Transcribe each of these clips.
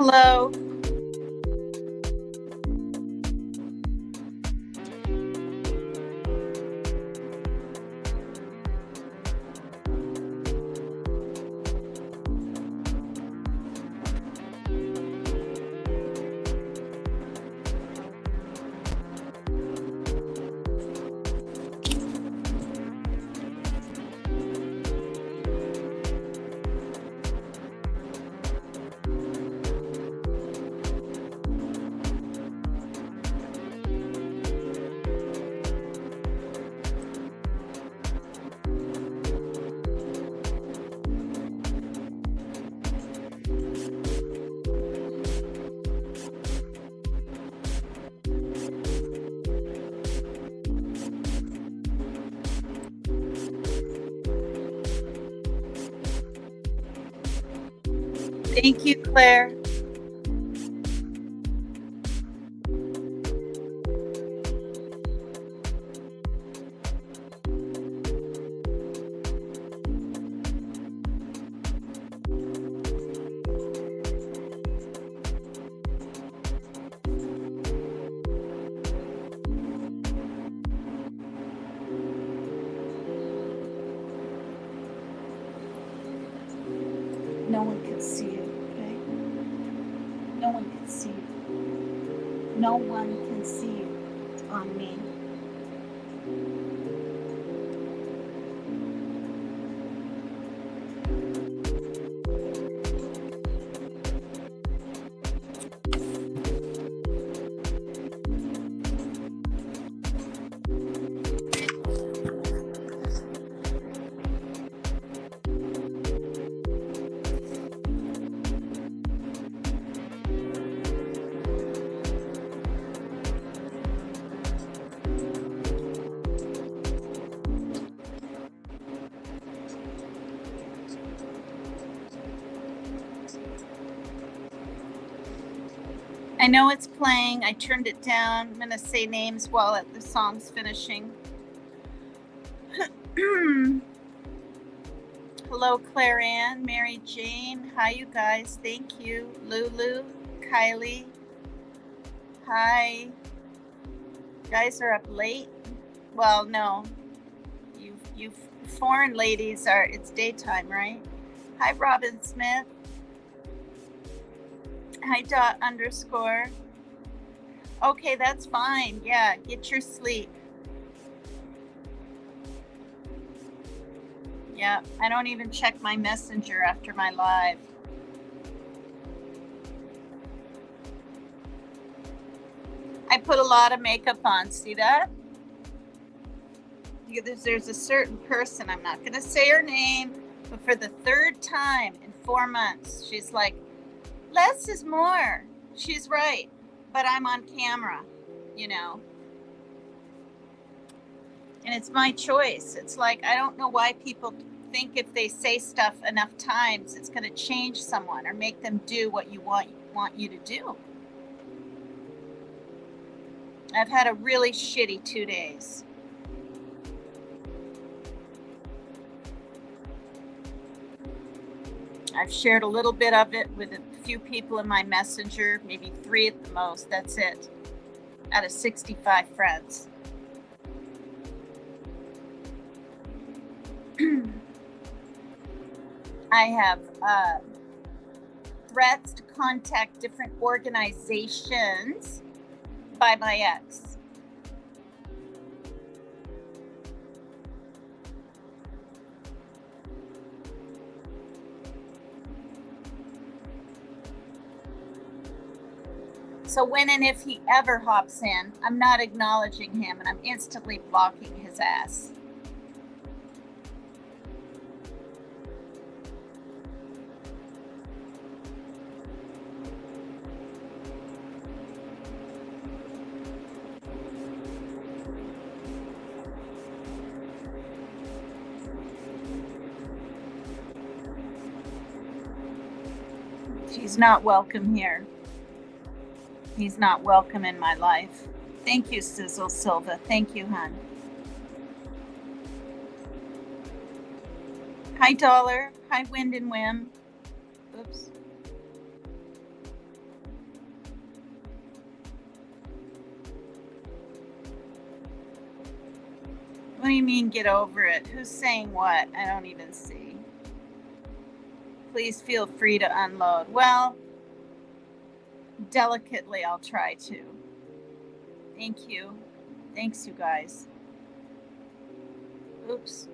Hello. Thank you, Claire. No one can see it, okay? No one can see it. No one can see it on me. I know it's playing. I turned it down. I'm going to say names while the song's finishing. Hello, Claire Ann, Mary Jane. Hi, you guys. Thank you. Lulu, Kylie. Hi. You guys are up late? Well, no. You foreign ladies are, it's daytime, right? Hi, Robin Smith. Hi, _. Okay, that's fine. Yeah, get your sleep. Yeah, I don't even check my messenger after my live. I put a lot of makeup on. See that? There's a certain person, I'm not going to say her name, but for the third time in 4 months, she's like, less is more. She's right, but I'm on camera, you know. And it's my choice. It's like, I don't know why people think if they say stuff enough times, it's going to change someone or make them do what you want you to do. I've had a really shitty 2 days. I've shared a little bit of it with a few people in my messenger, maybe 3 at the most. That's it, out of 65 friends. I have threats to contact different organizations by my ex. So when and if he ever hops in, I'm not acknowledging him and I'm instantly blocking his ass. He's not welcome here. He's not welcome in my life. Thank you, Sizzle Silva. Thank you, hon. Hi, Dollar. Hi, Wind and Whim. Oops. What do you mean get over it? Who's saying what? I don't even see. Please feel free to unload. Well, delicately I'll try to. Thank you. Thanks, you guys. Oops.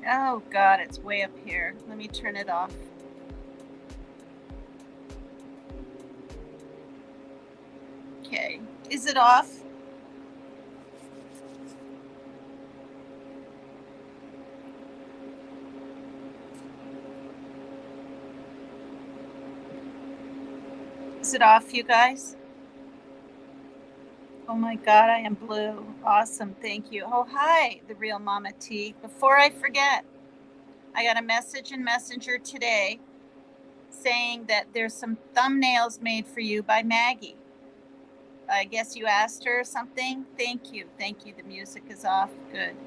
Oh God, it's way up here. Let me turn it off. Okay, is it off? Is it off, you guys? Oh my God, I am blue. Awesome, thank you. Oh, hi, the real Mama T. Before I forget, I got a message in Messenger today saying that there's some thumbnails made for you by Maggie. I guess you asked her or something. Thank you. Thank you. The music is off. Good.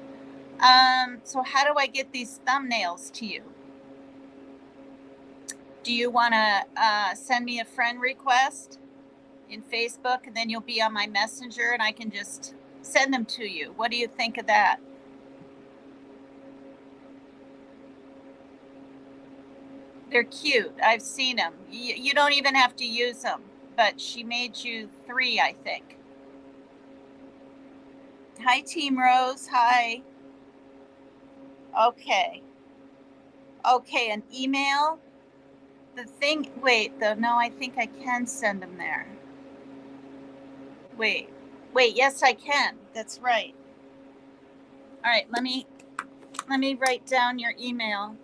So how do I get these thumbnails to you? Do you want to send me a friend request in Facebook, and then you'll be on my Messenger and I can just send them to you? What do you think of that? They're cute. I've seen them. You don't even have to use them, but she made you 3, I think. Hi, Team Rose. Hi. Okay. Okay, an email. The thing, wait, though, no, I think I can send them there. Wait, yes, I can. That's right. All right, let me write down your email.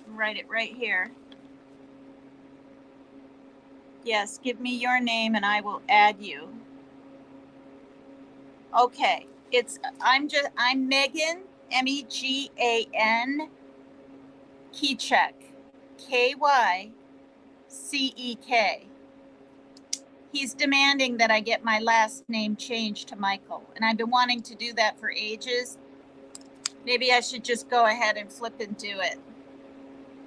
Write it right here. Yes, give me your name and I will add you. Okay, I'm Megan, Megan Keycheck, Kyceek. He's demanding that I get my last name changed to Michael, and I've been wanting to do that for ages. Maybe I should just go ahead and flip and do it.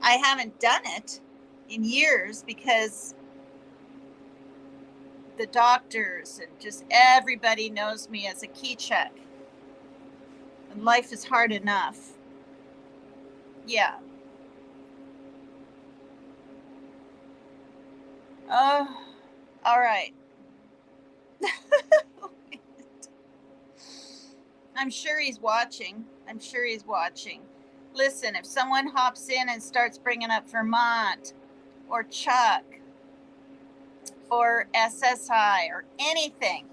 I haven't done it in years because the doctors and just everybody knows me as a Keycheck. And life is hard enough. Yeah. Oh, all right. I'm sure he's watching. Listen, if someone hops in and starts bringing up Vermont or Chuck or SSI or anything,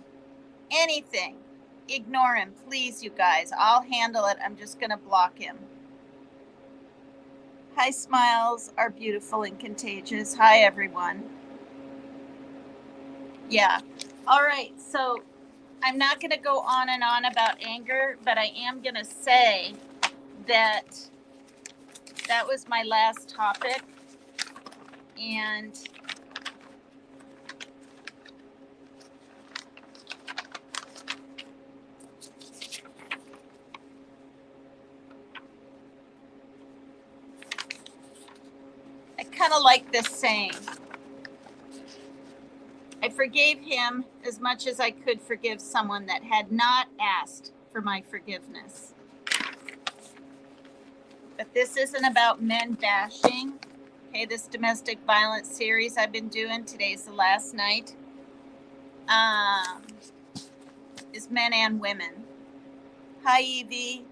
ignore him, please, you guys. I'll handle it. I'm just going to block him. Hi, smiles are beautiful and contagious. Hi, everyone. Yeah. All right. So I'm not going to go on and on about anger, but I am going to say that was my last topic. And I kind of like this saying. I forgave him as much as I could forgive someone that had not asked for my forgiveness. But this isn't about men bashing. Okay, this domestic violence series I've been doing, today's the last night, is men and women. Hi, Evie.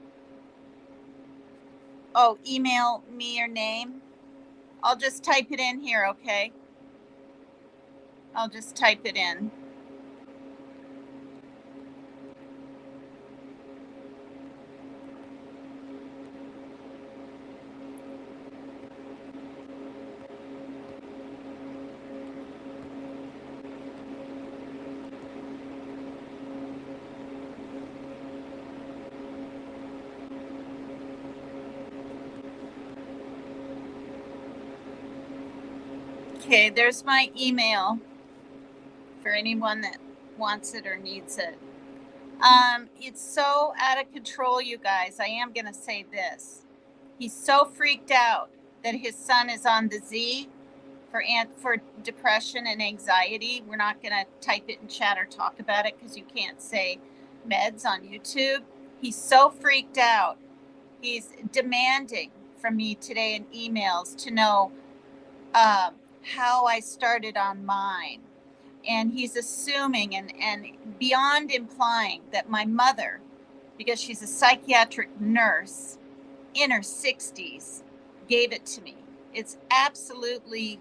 Oh, email me your name. I'll just type it in here, okay? I'll just type it in. Okay, there's my email for anyone that wants it or needs it. It's so out of control, you guys. I am going to say this. He's so freaked out that his son is on the Z for depression and anxiety. We're not going to type it in chat or talk about it because you can't say meds on YouTube. He's so freaked out. He's demanding from me today in emails to know how I started on mine. And he's assuming and beyond implying that my mother, because she's a psychiatric nurse in her 60s, gave it to me. It's absolutely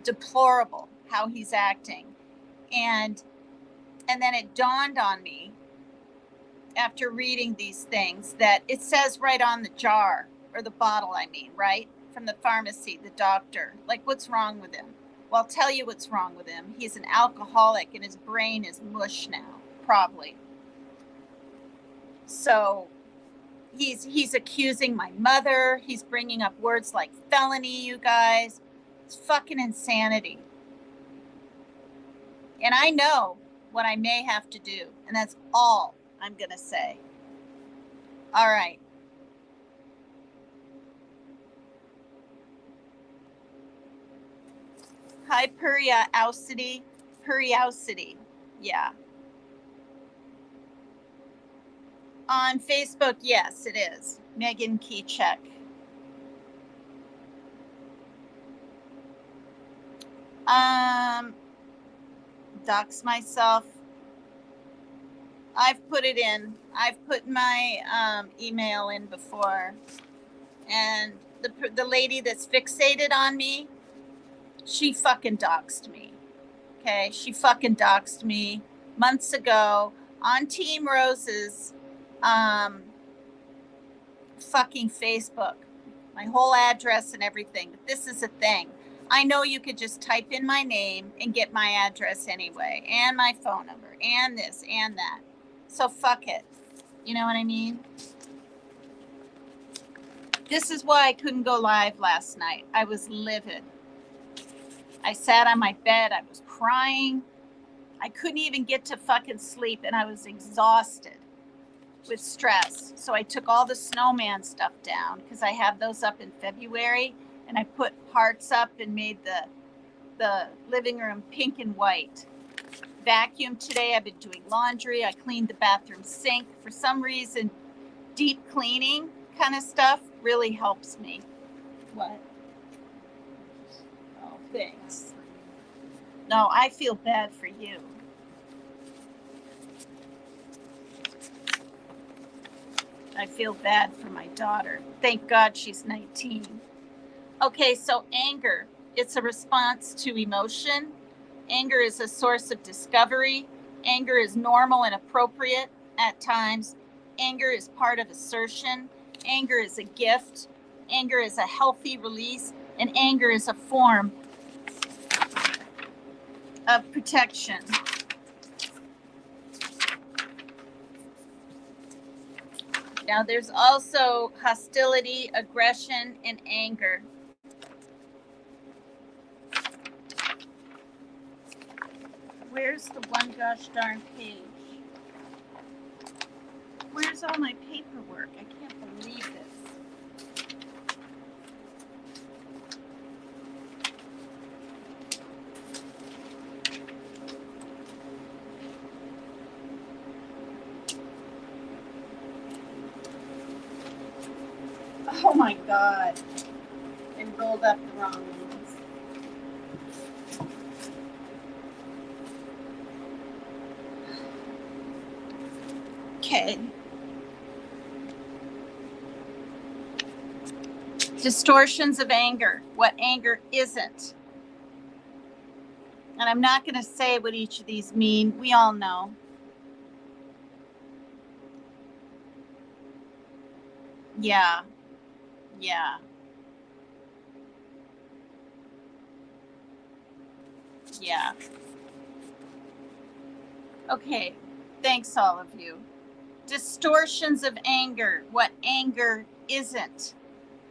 deplorable how he's acting. And then it dawned on me after reading these things that it says right on the jar, or the bottle, I mean, right? From the pharmacy, the doctor. Like, what's wrong with him? Well, I'll tell you what's wrong with him. He's an alcoholic and his brain is mush now, probably. So he's accusing my mother. He's bringing up words like felony, you guys. It's fucking insanity. And I know what I may have to do, and that's all I'm going to say. All right. Hi, Puriosity. Yeah. On Facebook, yes, it is. Megan Keycheck. Dox myself. I've put it in. I've put my email in before. And the lady that's fixated on me, she fucking doxed me. Okay? She fucking doxed me months ago on Team Rose's fucking Facebook. My whole address and everything. But this is a thing. I know you could just type in my name and get my address anyway, and my phone number, and this, and that. So fuck it. You know what I mean? This is why I couldn't go live last night. I was livid. I sat on my bed. I was crying. I couldn't even get to fucking sleep, and I was exhausted with stress. So I took all the snowman stuff down because I have those up in February, and I put hearts up and made the living room pink and white. Vacuum today. I've been doing laundry. I cleaned the bathroom sink. For some reason, deep cleaning kind of stuff really helps me. What? Oh, thanks. No, I feel bad for you. I feel bad for my daughter. Thank God she's 19. Okay, so anger. It's a response to emotion. Anger is a source of discovery. Anger is normal and appropriate at times. Anger is part of assertion. Anger is a gift. Anger is a healthy release. And anger is a form of protection. Now, there's also hostility, aggression, and anger. Where's the one gosh darn page? Where's all my paperwork? I can't believe this. Oh my God. I rolled up the wrong ones. Okay. Distortions of anger. What anger isn't. And I'm not going to say what each of these mean. We all know. Yeah. Yeah. Yeah. Okay. Thanks, all of you. Distortions of anger. What anger isn't.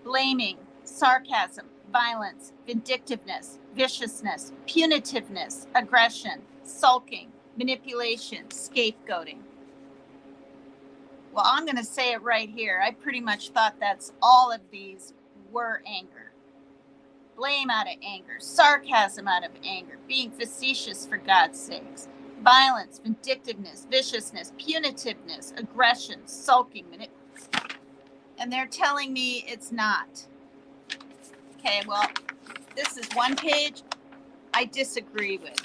Blaming, sarcasm, violence, vindictiveness, viciousness, punitiveness, aggression, sulking, manipulation, scapegoating. Well, I'm going to say it right here. I pretty much thought that's all of these were anger. blame out of anger, sarcasm out of anger, being facetious for God's sakes, violence, vindictiveness, viciousness, punitiveness, aggression, sulking, and they're telling me it's not. Okay, well, this is one page I disagree with.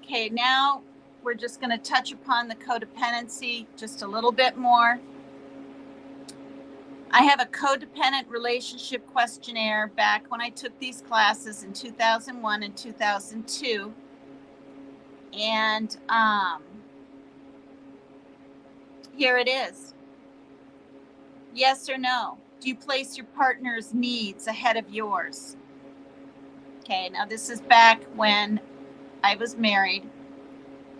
Okay, now we're just going to touch upon the codependency just a little bit more. I have a codependent relationship questionnaire back when I took these classes in 2001 and 2002. And here it is. Yes or no? Do you place your partner's needs ahead of yours? Okay, now this is back when I was married.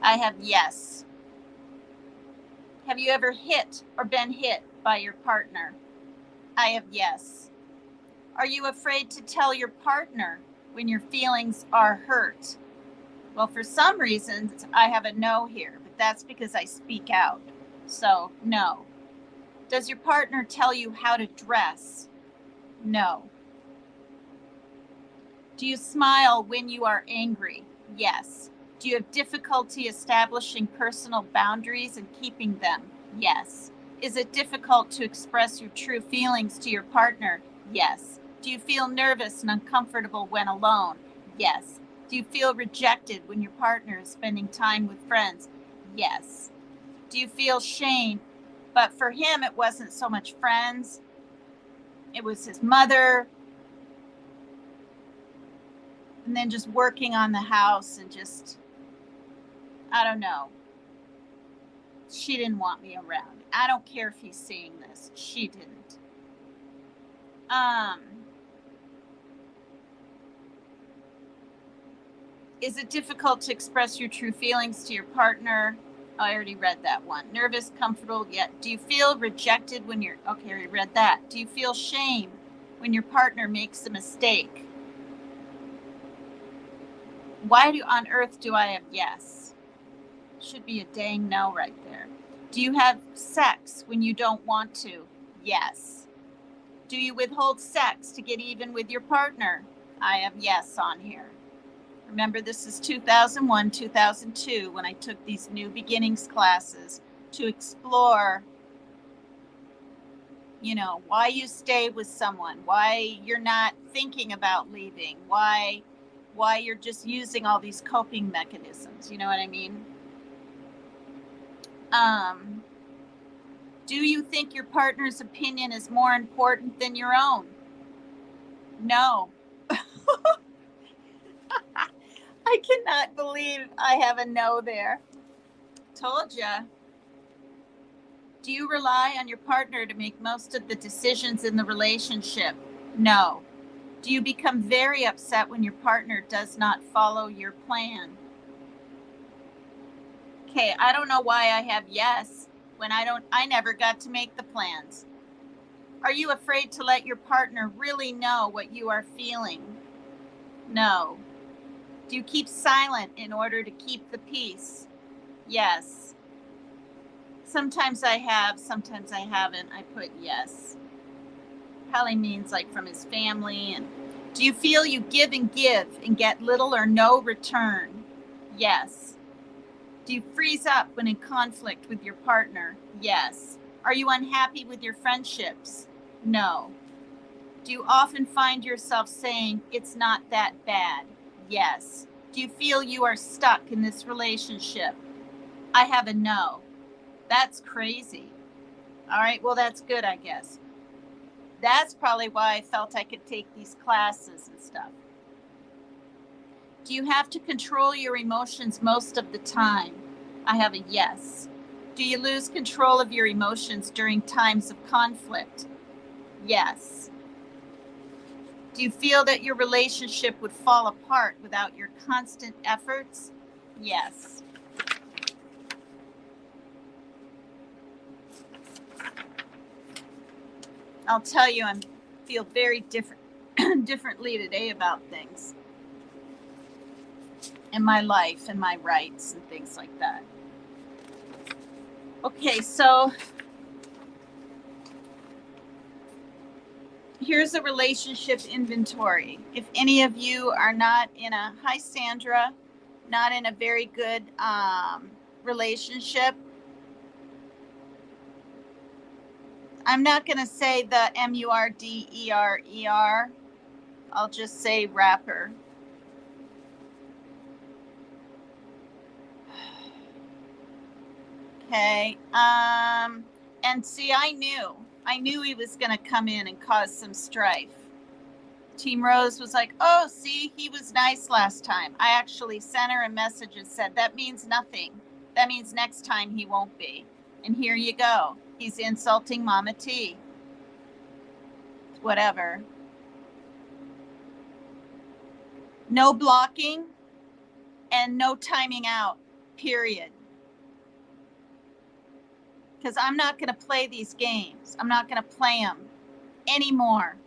I have yes. Have you ever hit or been hit by your partner? I have yes. Are you afraid to tell your partner when your feelings are hurt? Well, for some reasons, I have a no here, but that's because I speak out. So, no. Does your partner tell you how to dress? No. Do you smile when you are angry? Yes. Do you have difficulty establishing personal boundaries and keeping them? Yes. Is it difficult to express your true feelings to your partner? Yes. Do you feel nervous and uncomfortable when alone? Yes. Do you feel rejected when your partner is spending time with friends? Yes. Do you feel shame? But for him, it wasn't so much friends. It was his mother. And then just working on the house and just, I don't know. She didn't want me around. I don't care if he's seeing this. She didn't. Is it difficult to express your true feelings to your partner? Oh, I already read that one. Nervous, comfortable, yet. Do you feel rejected when you're, okay, I already read that. Do you feel shame when your partner makes a mistake? Why on earth do I have yes? Should be a dang no right there. Do you have sex when you don't want to? Yes. Do you withhold sex to get even with your partner? I have yes on here. Remember, this is 2001, 2002, when I took these new beginnings classes to explore, why you stay with someone, why you're not thinking about leaving, why you're just using all these coping mechanisms. You know what I mean? Do you think your partner's opinion is more important than your own? No. I cannot believe I have a no there. Told ya. Do you rely on your partner to make most of the decisions in the relationship? No. Do you become very upset when your partner does not follow your plan? Okay, I don't know why I have yes when I never got to make the plans. Are you afraid to let your partner really know what you are feeling? No. Do you keep silent in order to keep the peace? Yes. Sometimes I have, sometimes I haven't. I put yes. Probably means like from his family. And do you feel you give and get little or no return? Yes. Do you freeze up when in conflict with your partner? Yes. Are you unhappy with your friendships? No. Do you often find yourself saying, it's not that bad? Yes. Do you feel you are stuck in this relationship? I have a no. That's crazy. All right, well, that's good, I guess. That's probably why I felt I could take these classes and stuff. Do you have to control your emotions most of the time? I have a yes. Do you lose control of your emotions during times of conflict? Yes. Do you feel that your relationship would fall apart without your constant efforts? Yes. I'll tell you, I feel very differently today about things in my life and my rights and things like that. Okay, so here's a relationship inventory. If any of you are not in a, hi Sandra, not in a very good relationship, I'm not going to say the MURDERER. I'll just say rapper. Okay. And see, I knew he was going to come in and cause some strife. Team Rose was like, oh, see, he was nice last time. I actually sent her a message and said, that means nothing. That means next time he won't be. And here you go. He's insulting Mama T. Whatever. No blocking and no timing out, period. Because I'm not going to play these games. I'm not going to play them anymore.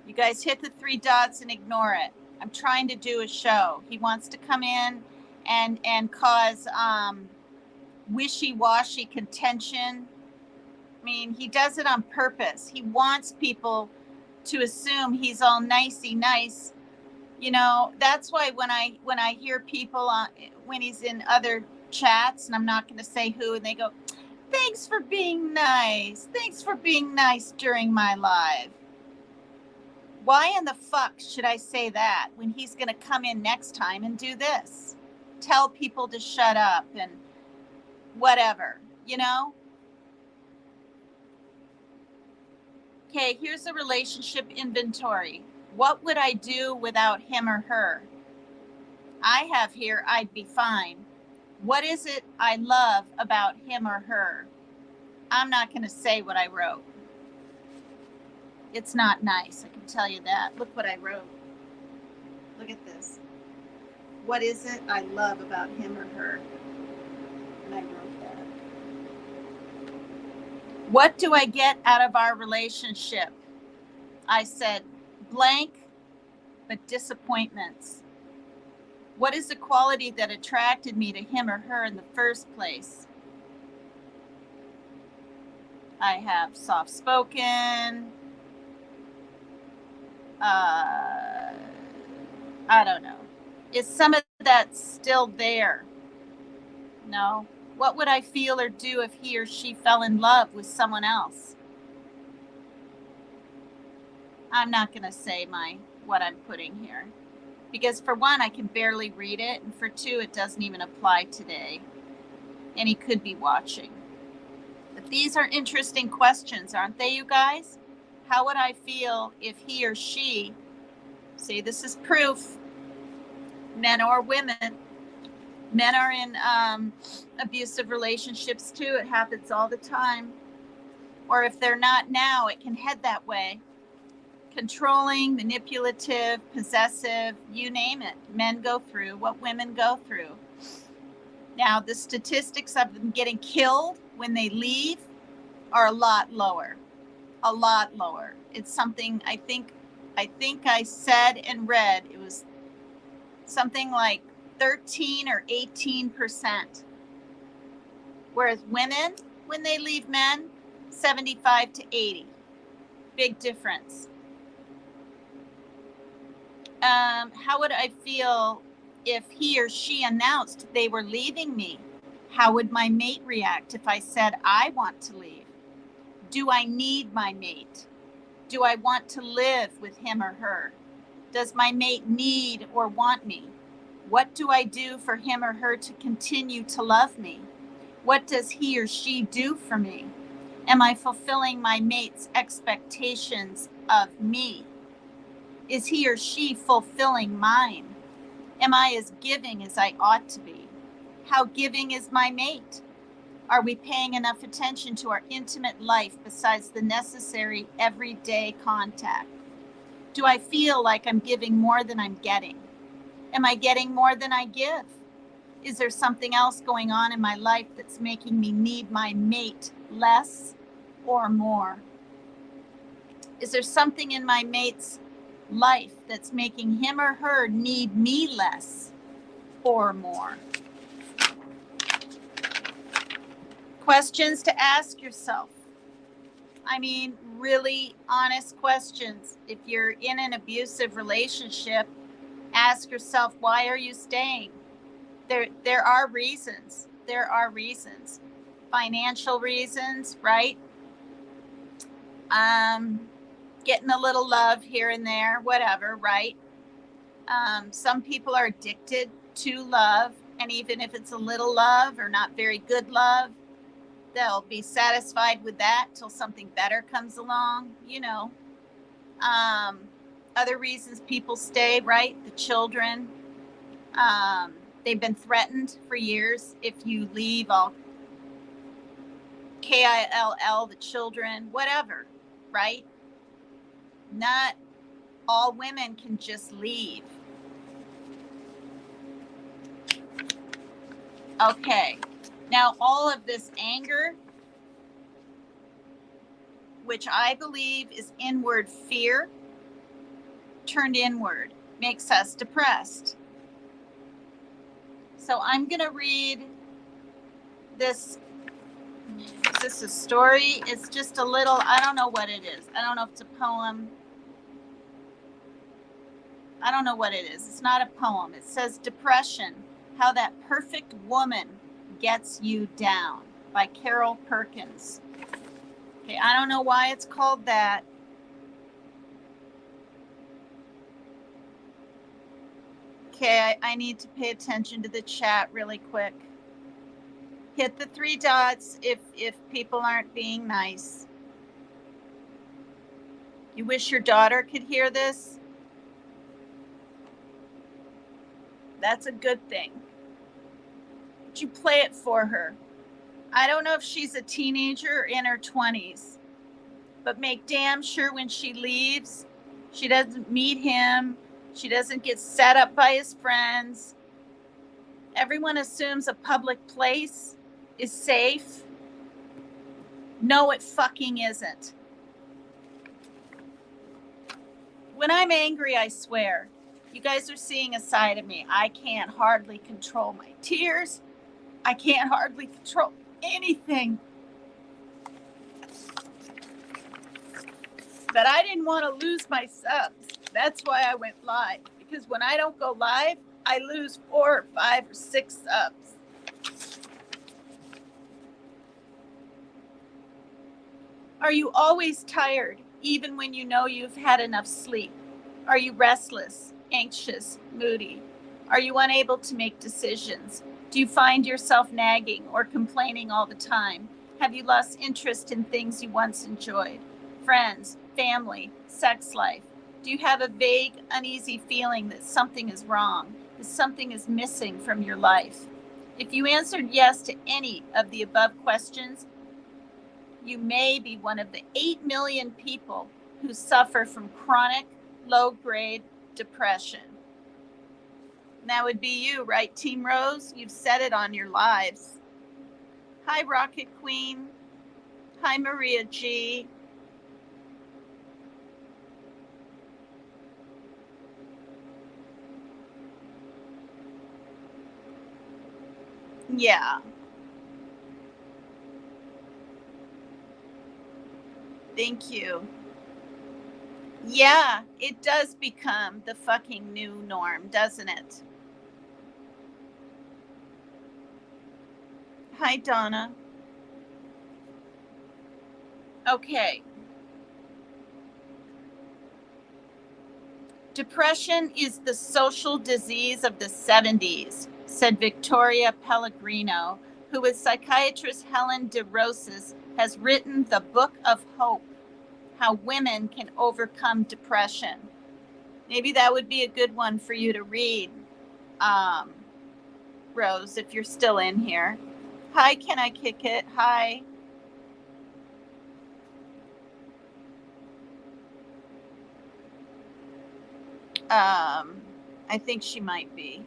You guys hit the 3 dots and ignore it. I'm trying to do a show. He wants to come in and cause wishy-washy contention. I mean, he does it on purpose. He wants people to assume he's all nicey nice. You know, that's why when I hear people when he's in other chats, and I'm not going to say who, and they go, thanks for being nice. Thanks for being nice during my live. Why in the fuck should I say that when he's going to come in next time and do this? Tell people to shut up and whatever, you know? Okay, here's a relationship inventory. What would I do without him or her? I have here, I'd be fine. What is it I love about him or her? I'm not going to say what I wrote. It's not nice, I can tell you that. Look what I wrote. Look at this. What is it I love about him or her? And I wrote that. What do I get out of our relationship? I said blank, but disappointments. What is the quality that attracted me to him or her in the first place? I have soft-spoken. I don't know. Is some of that still there? No. What would I feel or do if he or she fell in love with someone else? I'm not going to say what I'm putting here. Because for one, I can barely read it. And for two, it doesn't even apply today. And he could be watching. But these are interesting questions, aren't they, you guys? How would I feel if he or she, see, this is proof, men or women, men are in abusive relationships too. It happens all the time. Or if they're not now, it can head that way. Controlling, manipulative, possessive, you name it. Men go through what women go through. Now, the statistics of them getting killed when they leave are a lot lower. A lot lower. It's something I think I said and read. It was something like 13 or 18%. Whereas women, when they leave men, 75 to 80. Big difference. How would I feel if he or she announced they were leaving me? How would my mate react if I said I want to leave? Do I need my mate? Do I want to live with him or her? Does my mate need or want me? What do I do for him or her to continue to love me? What does he or she do for me? Am I fulfilling my mate's expectations of me? Is he or she fulfilling mine? Am I as giving as I ought to be? How giving is my mate? Are we paying enough attention to our intimate life besides the necessary everyday contact? Do I feel like I'm giving more than I'm getting? Am I getting more than I give? Is there something else going on in my life that's making me need my mate less or more? Is there something in my mate's life that's making him or her need me less or more? Questions to ask yourself. I mean, really honest questions. If you're in an abusive relationship, ask yourself, why are you staying? There are reasons. There are reasons. Financial reasons, right? Getting a little love here and there, whatever, right? Some people are addicted to love, and even if it's a little love or not very good love, they'll be satisfied with that till something better comes along, you know. Other reasons people stay, right? The children. They've been threatened for years. If you leave, I'll kill the children, whatever, right? Not all women can just leave. Okay. Now, all of this anger, which I believe is inward fear, turned inward, makes us depressed. So I'm going to read this. Is this a story? It's just a little, I don't know what it is. I don't know if it's a poem. I don't know what it is. It's not a poem. It says Depression, How That Perfect Woman Gets You Down by Carol Perkins. Okay, I don't know why it's called that. Okay, I need to pay attention to the chat really quick. Hit the 3 dots if people aren't being nice. You wish your daughter could hear this? That's a good thing. Would you play it for her? I don't know if she's a teenager or in her 20s, but make damn sure when she leaves, she doesn't meet him. She doesn't get set up by his friends. Everyone assumes a public place is safe. No, it fucking isn't. When I'm angry, I swear, you guys are seeing a side of me. I can't hardly control my tears. I can't hardly control anything. But I didn't want to lose my subs. That's why I went live. Because when I don't go live, I lose 4 or 5 or 6 subs. Are you always tired, even when you know you've had enough sleep? Are you restless, anxious, moody? Are you unable to make decisions? Do you find yourself nagging or complaining all the time? Have you lost interest in things you once enjoyed? Friends, family, sex life? Do you have a vague, uneasy feeling that something is wrong, that something is missing from your life? If you answered yes to any of the above questions, you may be one of the 8 million people who suffer from chronic, low-grade depression. And that would be you, right, Team Rose? You've said it on your lives. Hi, Rocket Queen. Hi, Maria G. Yeah. Thank you. Yeah, it does become the fucking new norm, doesn't it? Hi, Donna. Okay. Depression is the social disease of the 70s, said Victoria Pellegrino, who with psychiatrist Helen DeRosas has written The Book of Hope, How Women Can Overcome Depression. Maybe that would be a good one for you to read, Rose, if you're still in here. Hi, Can I Kick It? Hi. I think she might be.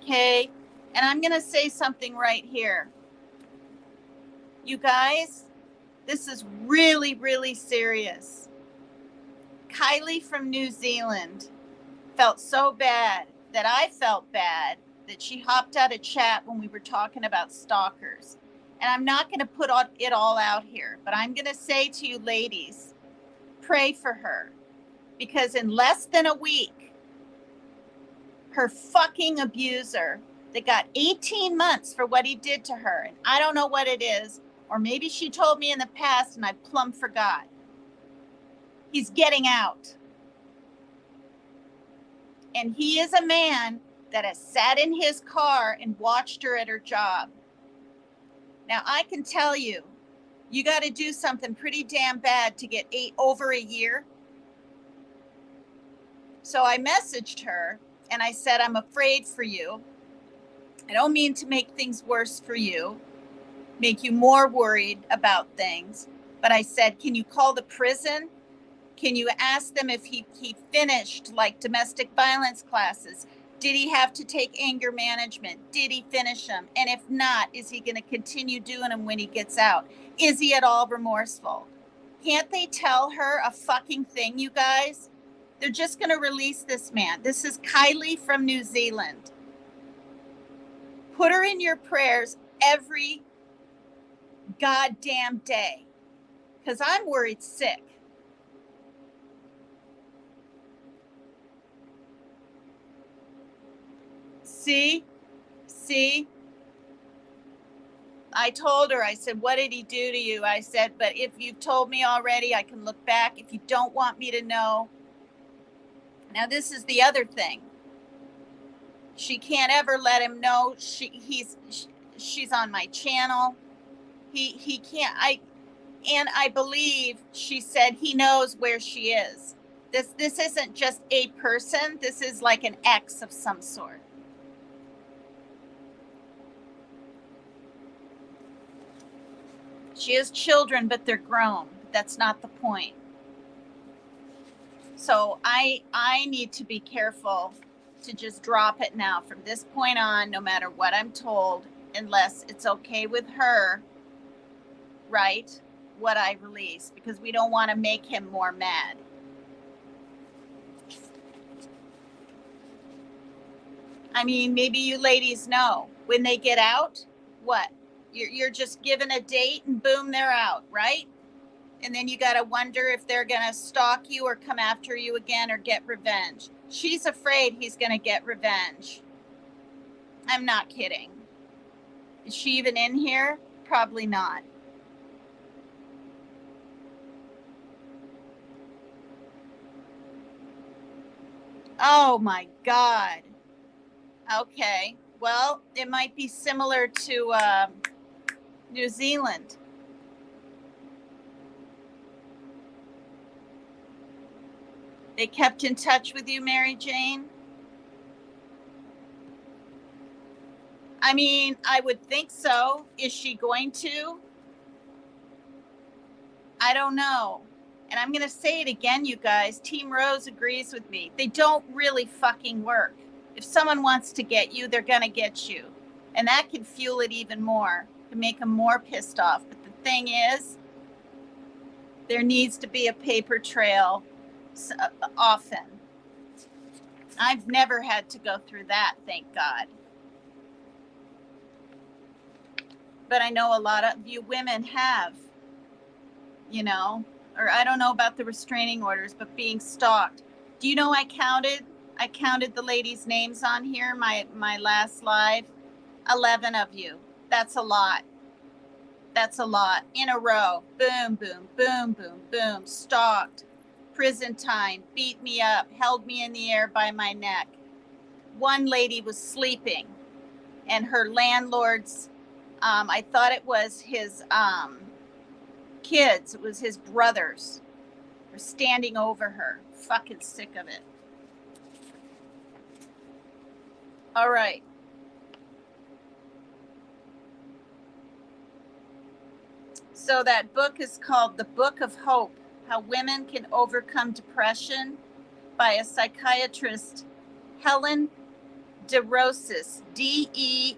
Okay, and I'm going to say something right here. You guys, this is really, really serious. Kylie from New Zealand felt so bad that I felt bad that she hopped out of chat when we were talking about stalkers. And I'm not going to put it all out here, but I'm going to say to you ladies, pray for her, because in less than a week, her fucking abuser that got 18 months for what he did to her, and I don't know what it is, or maybe she told me in the past and I plumb forgot. He's getting out. And he is a man that has sat in his car and watched her at her job. Now, I can tell you, you got to do something pretty damn bad to get over a year. So I messaged her and I said, I'm afraid for you. I don't mean to make things worse for you, make you more worried about things. But I said, can you call the prison? Can you ask them if he finished like domestic violence classes? Did he have to take anger management? Did he finish them? And if not, is he going to continue doing them when he gets out? Is he at all remorseful? Can't they tell her a fucking thing, you guys? They're just going to release this man. This is Kylie from New Zealand. Put her in your prayers every goddamn day, because I'm worried sick. See, I told her, I said, what did he do to you? I said, but if you've told me already, I can look back. If you don't want me to know. Now, this is the other thing. She can't ever let him know she's on my channel. He can't. I believe she said he knows where she is. This isn't just a person. This is like an ex of some sort. She has children, but they're grown. That's not the point. So I need to be careful to just drop it now from this point on, no matter what I'm told, unless it's okay with her, right? What I release, because we don't want to make him more mad. I mean, maybe you ladies know when they get out, what? You're just given a date and boom, they're out, right? And then you got to wonder if they're going to stalk you or come after you again or get revenge. She's afraid he's going to get revenge. I'm not kidding. Is she even in here? Probably not. Oh my God. Okay. Well, it might be similar to New Zealand. They kept in touch with you, Mary Jane? I mean, I would think so. Is she going to? I don't know. And I'm going to say it again, you guys. Team Rose agrees with me. They don't really fucking work. If someone wants to get you, they're going to get you. And that can fuel it even more, to make them more pissed off. But the thing is, there needs to be a paper trail often. I've never had to go through that, thank God. But I know a lot of you women have, you know, or I don't know about the restraining orders, but being stalked. Do you know I counted the ladies' names on here, my last live? 11 of you. That's a lot. That's a lot. In a row. Boom, boom, boom, boom, boom. Stalked. Prison time. Beat me up. Held me in the air by my neck. One lady was sleeping, and her landlord's, I thought it was his kids. It was his brothers. Were standing over her. Fucking sick of it. All right. So that book is called The Book of Hope, How Women Can Overcome Depression, by a psychiatrist, Helen DeRosis, DeRosis.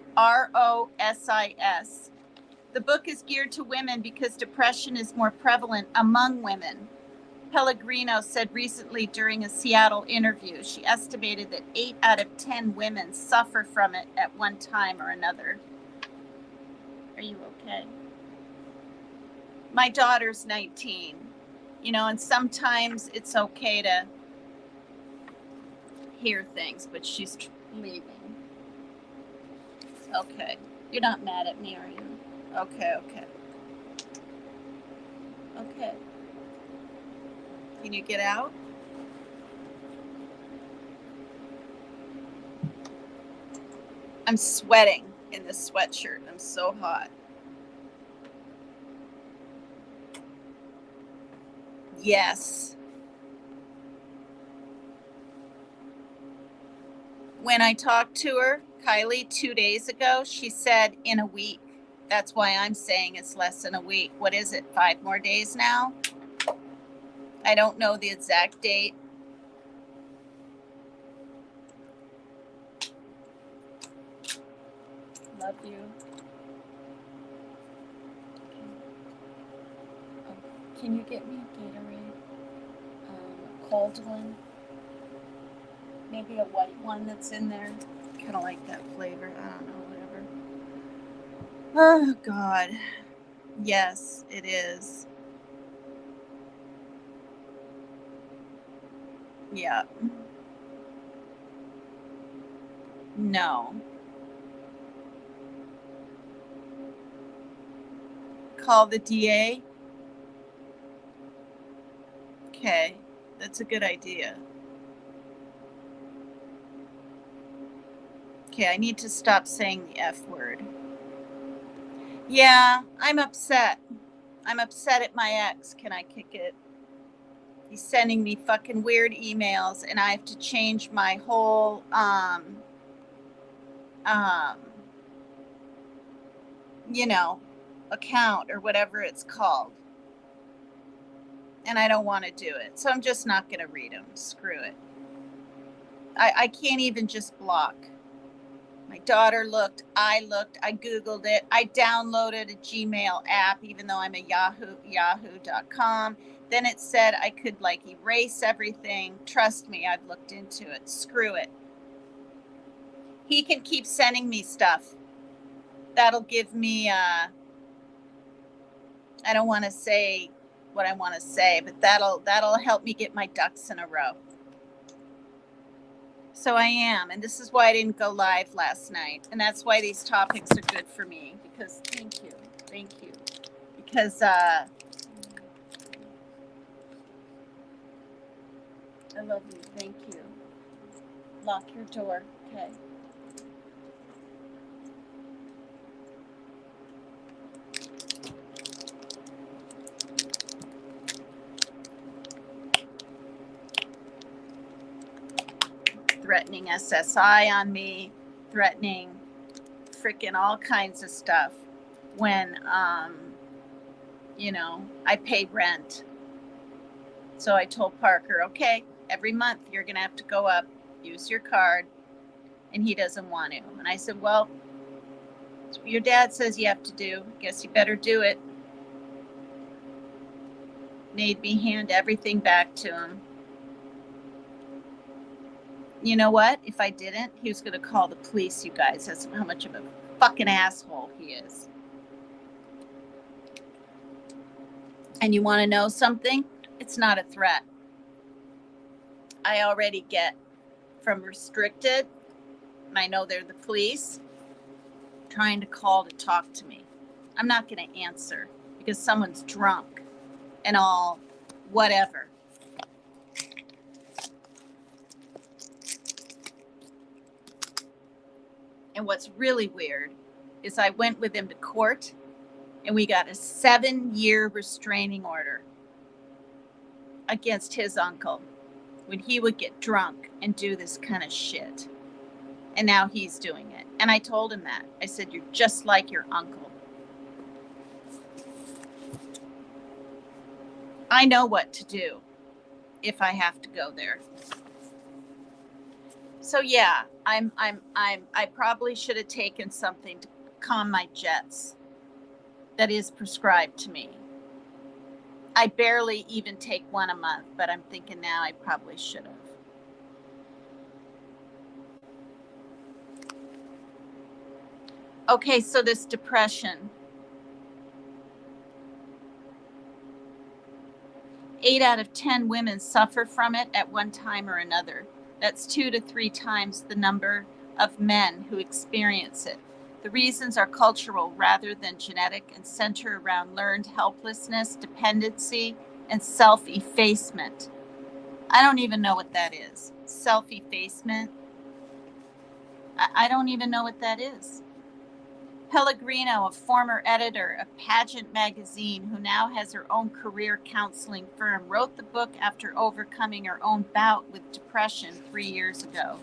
The book is geared to women because depression is more prevalent among women. Pellegrino said recently during a Seattle interview, she estimated that 8 out of 10 women suffer from it at one time or another. Are you okay? My daughter's 19, you know, and sometimes it's okay to hear things, but she's leaving. Okay. You're not mad at me, are you? Okay, okay. Okay. Can you get out? I'm sweating in this sweatshirt. I'm so hot. Yes. When I talked to her, Kylie, 2 days ago, she said in a week. That's why I'm saying it's less than a week. What is it, 5 more days now? I don't know the exact date. Love you. Oh, can you get me a Gatorade? A cold one? Maybe a white one that's in there. Kind of like that flavor. I don't know, whatever. Oh, God. Yes, it is. Yeah. No. Call the DA? Okay. That's a good idea. Okay, I need to stop saying the F word. Yeah, I'm upset. I'm upset at my ex. Can I kick it? He's sending me fucking weird emails and I have to change my whole you know, account or whatever it's called. And I don't want to do it. So I'm just not going to read them. Screw it. I can't even just block. My daughter looked, I looked, I Googled it. I downloaded a Gmail app, even though I'm a yahoo.com. Then it said I could like erase everything. Trust me, I've looked into it. Screw it. He can keep sending me stuff. That'll give me, I don't want to say what I want to say, but that'll help me get my ducks in a row. So I am, and this is why I didn't go live last night, and that's why these topics are good for me, because thank you, because I love you, thank you. Lock your door, okay. Threatening SSI on me, threatening freaking all kinds of stuff when you know, I pay rent. So I told Parker, okay, every month you're gonna have to go up, use your card, and he doesn't want to. And I said, well, your dad says you have to do. Guess you better do it. Made me hand everything back to him. You know what? If I didn't, he was going to call the police, you guys. That's how much of a fucking asshole he is. And you want to know something? It's not a threat. I already get from restricted, and I know they're the police, trying to call to talk to me. I'm not going to answer because someone's drunk and all whatever. And what's really weird is I went with him to court and we got a 7-year restraining order against his uncle when he would get drunk and do this kind of shit. And now he's doing it. And I told him that. I said, you're just like your uncle. I know what to do if I have to go there. So yeah, I probably should have taken something to calm my jets that is prescribed to me. I barely even take one a month, but I'm thinking now I probably should have. Okay, so this depression, 8 out of 10 women suffer from it at one time or another. That's 2 to 3 times the number of men who experience it. The reasons are cultural rather than genetic and center around learned helplessness, dependency, and self-effacement. I don't even know what that is. Self-effacement. I don't even know what that is. Pellegrino, a former editor of Pageant magazine who now has her own career counseling firm, wrote the book after overcoming her own bout with depression 3 years ago.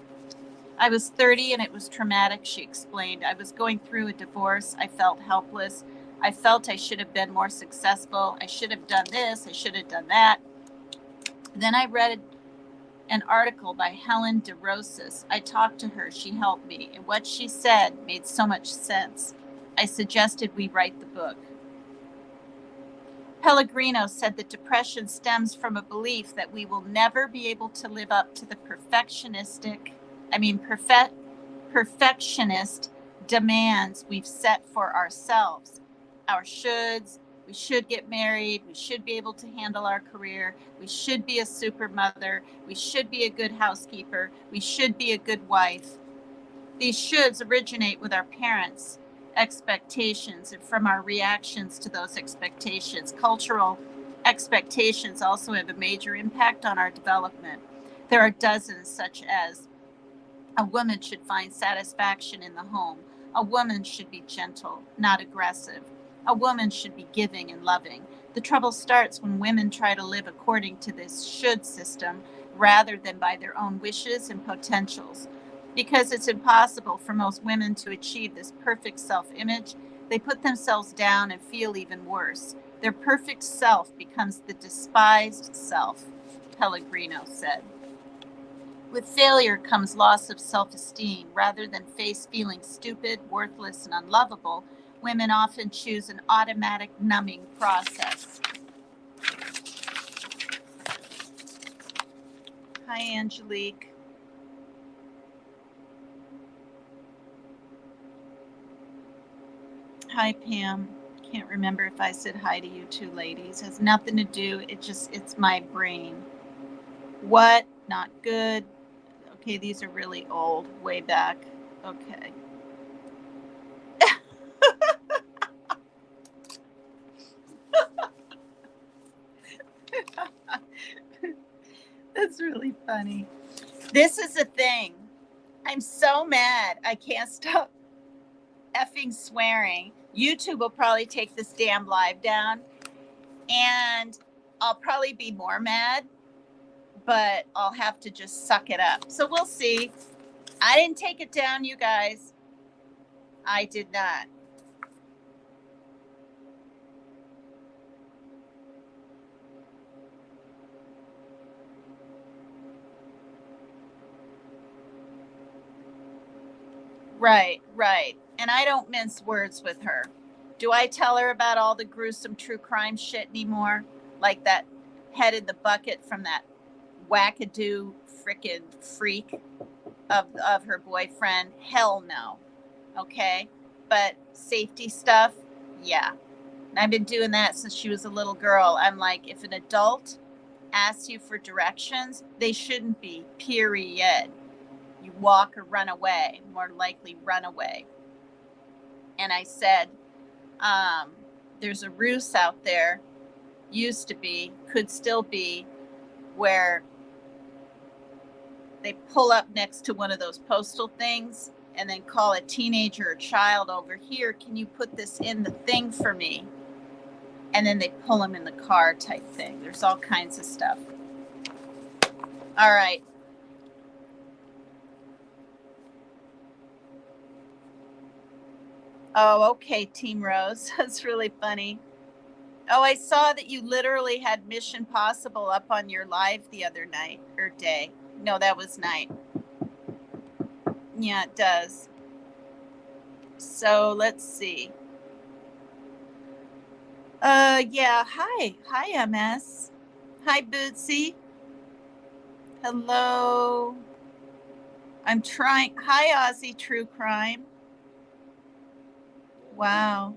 I was 30 and it was traumatic, she explained. I was going through a divorce. I felt helpless. I felt I should have been more successful. I should have done this. I should have done that. Then I read an article by Helen DeRosas. I talked to her. She helped me. And what she said made so much sense. I suggested we write the book. Pellegrino said that depression stems from a belief that we will never be able to live up to the perfectionist demands we've set for ourselves. Our shoulds, we should get married, we should be able to handle our career, we should be a super mother, we should be a good housekeeper, we should be a good wife. These shoulds originate with our parents' expectations and from our reactions to those expectations. Cultural expectations also have a major impact on our development. There are dozens, such as a woman should find satisfaction in the home. A woman should be gentle, not aggressive. A woman should be giving and loving. The trouble starts when women try to live according to this should system rather than by their own wishes and potentials. Because it's impossible for most women to achieve this perfect self-image, they put themselves down and feel even worse. Their perfect self becomes the despised self, Pellegrino said. With failure comes loss of self-esteem. Rather than face feeling stupid, worthless, and unlovable, women often choose an automatic numbing process. Hi, Angelique. Hi, Pam. Can't remember if I said hi to you two ladies. It has nothing to do. It's my brain. What? Not good. Okay, these are really old, way back. Okay. That's really funny. This is a thing. I'm so mad. I can't stop effing swearing. YouTube will probably take this damn live down, and I'll probably be more mad, but I'll have to just suck it up. So we'll see. I didn't take it down, you guys. I did not. Right, right. And I don't mince words with her. Do I tell her about all the gruesome true crime shit anymore? Like that head in the bucket from that wackadoo frickin' freak of her boyfriend? Hell no. Okay? But safety stuff, yeah. And I've been doing that since she was a little girl. I'm like, if an adult asks you for directions, they shouldn't be, period. You walk or run away, more likely run away. And I said, there's a ruse out there, used to be, could still be, where they pull up next to one of those postal things and then call a teenager or child over here, can you put this in the thing for me? And then they pull them in the car type thing. There's all kinds of stuff. All right. Oh, okay, Team Rose. That's really funny. Oh, I saw that you literally had Mission Possible up on your live the other night or day. No, that was night. Yeah, it does. So let's see. Yeah. Hi. Hi, MS. Hi, Bootsy. Hello. I'm trying. Hi, Aussie True Crime. Wow.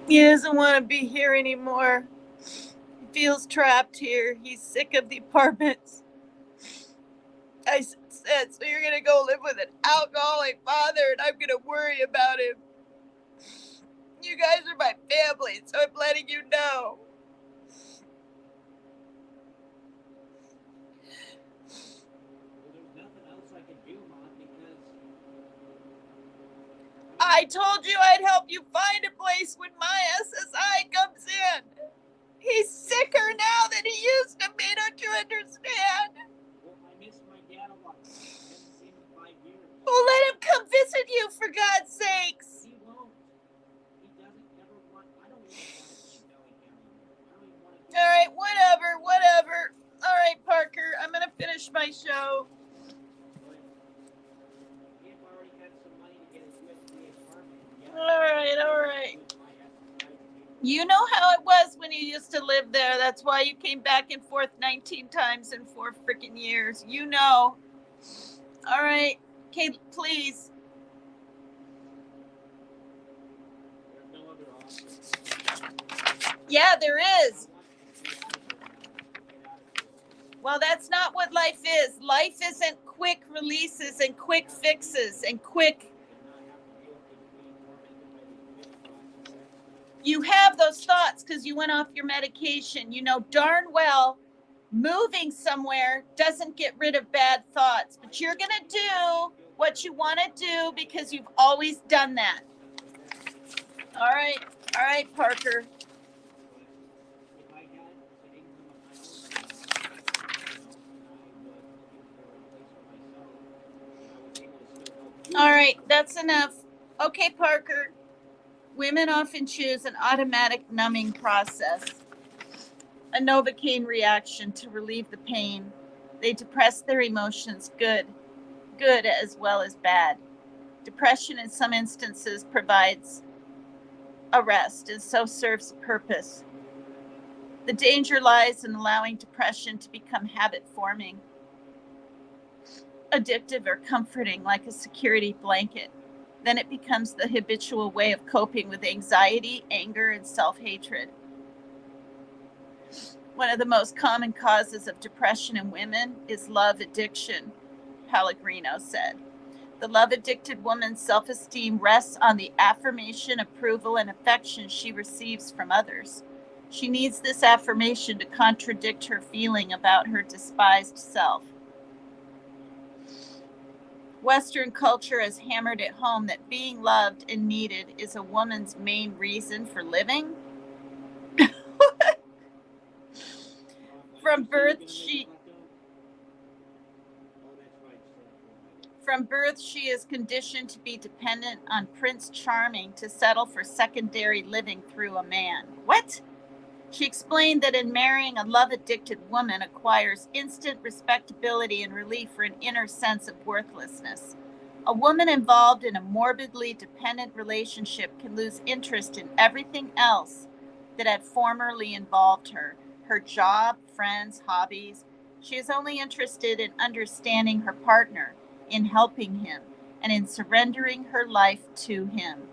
He doesn't want to be here anymore. He feels trapped here. He's sick of the apartments. I said, so you're going to go live with an alcoholic father and I'm going to worry about him. You guys are my family, so I'm letting you know. I told you I'd help you find a place when my SSI comes in. He's sicker now than he used to be, don't you understand? Well, I miss my dad a lot. I haven't seen him in 5 years. Well, let him come visit you, for God's sakes. He won't. He doesn't ever want. I don't even want to see Bellingham anymore. I don't even want to. All right, whatever. All right, Parker, I'm going to finish my show. But if I already had some money to get a USDA apartment, yeah. All right. You know how it was when you used to live there. That's why you came back and forth 19 times in 4 freaking years. You know. All right. Okay, please. There's no other option. Yeah, there is. Well, that's not what life is. Life isn't quick releases and quick fixes and quick. You have those thoughts because you went off your medication. You know darn well moving somewhere doesn't get rid of bad thoughts, but you're going to do what you want to do because you've always done that. All right, Parker. All right, that's enough. Okay, Parker. Women often choose an automatic numbing process, a Novocaine reaction to relieve the pain. They depress their emotions, good as well as bad. Depression in some instances provides a rest and so serves a purpose. The danger lies in allowing depression to become habit forming, addictive or comforting like a security blanket. Then it becomes the habitual way of coping with anxiety, anger, and self-hatred. One of the most common causes of depression in women is love addiction, Pellegrino said. The love-addicted woman's self-esteem rests on the affirmation, approval, and affection she receives from others. She needs this affirmation to contradict her feeling about her despised self. Western culture has hammered it home that being loved and needed is a woman's main reason for living. From birth, she is conditioned to be dependent on Prince Charming to settle for secondary living through a man. What? She explained that in marrying a love-addicted woman acquires instant respectability and relief for an inner sense of worthlessness. A woman involved in a morbidly dependent relationship can lose interest in everything else that had formerly involved her, her job, friends, hobbies. She is only interested in understanding her partner, in helping him, and in surrendering her life to him.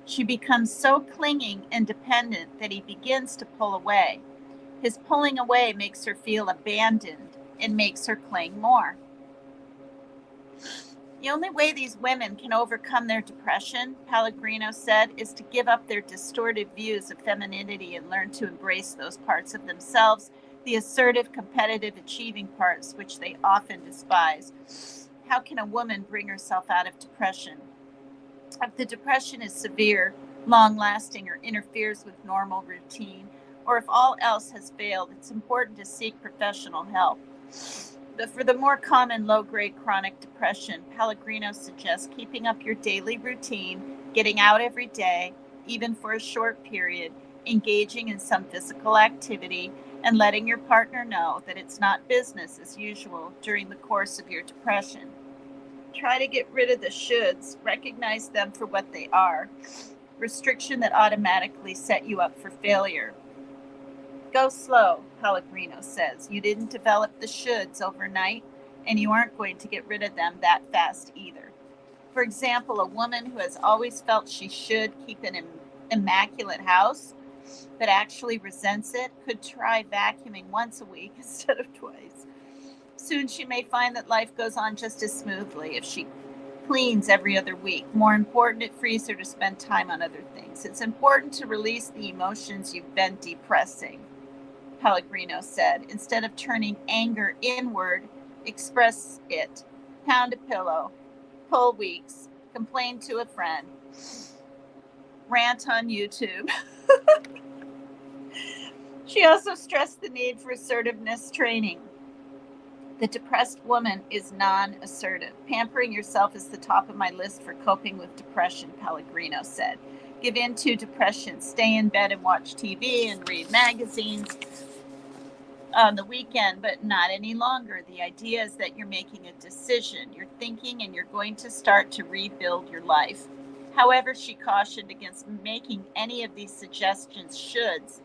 She becomes so clinging and dependent that he begins to pull away. His pulling away makes her feel abandoned and makes her cling more. The only way these women can overcome their depression, Pellegrino said, is to give up their distorted views of femininity and learn to embrace those parts of themselves, the assertive, competitive, achieving parts which they often despise. How can a woman bring herself out of depression? If the depression is severe, long-lasting, or interferes with normal routine, or if all else has failed, it's important to seek professional help. But for the more common low-grade chronic depression, Pellegrino suggests keeping up your daily routine, getting out every day, even for a short period, engaging in some physical activity, and letting your partner know that it's not business as usual during the course of your depression. Try to get rid of the shoulds, recognize them for what they are. Restriction that automatically set you up for failure. Go slow, Pellegrino says. You didn't develop the shoulds overnight, and you aren't going to get rid of them that fast either. For example, a woman who has always felt she should keep an immaculate house but actually resents it could try vacuuming once a week instead of twice. Soon she may find that life goes on just as smoothly if she cleans every other week. More important, it frees her to spend time on other things. It's important to release the emotions you've been depressing, Pellegrino said. Instead of turning anger inward, express it. Pound a pillow, pull weeks, complain to a friend, rant on YouTube. She also stressed the need for assertiveness training. The depressed woman is non-assertive. Pampering yourself is the top of my list for coping with depression, Pellegrino said. Give in to depression. Stay in bed and watch TV and read magazines on the weekend, but not any longer. The idea is that you're making a decision. You're thinking and you're going to start to rebuild your life. However, she cautioned against making any of these suggestions shoulds.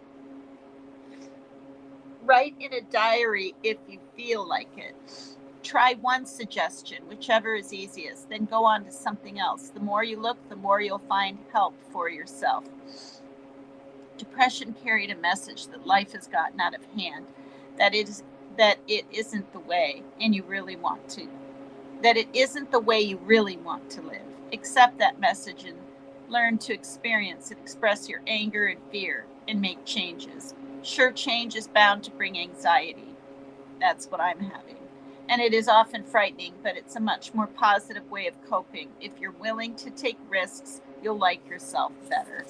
Write in a diary if you feel like it. Try one suggestion, whichever is easiest, then go on to something else. The more you look, the more you'll find help for yourself. Depression carried a message that life has gotten out of hand, that it isn't the way and you really want to. That it isn't the way you really want to live. Accept that message and learn to experience and express your anger and fear and make changes. Sure, change is bound to bring anxiety. That's what I'm having. And it is often frightening, but it's a much more positive way of coping. If you're willing to take risks, you'll like yourself better.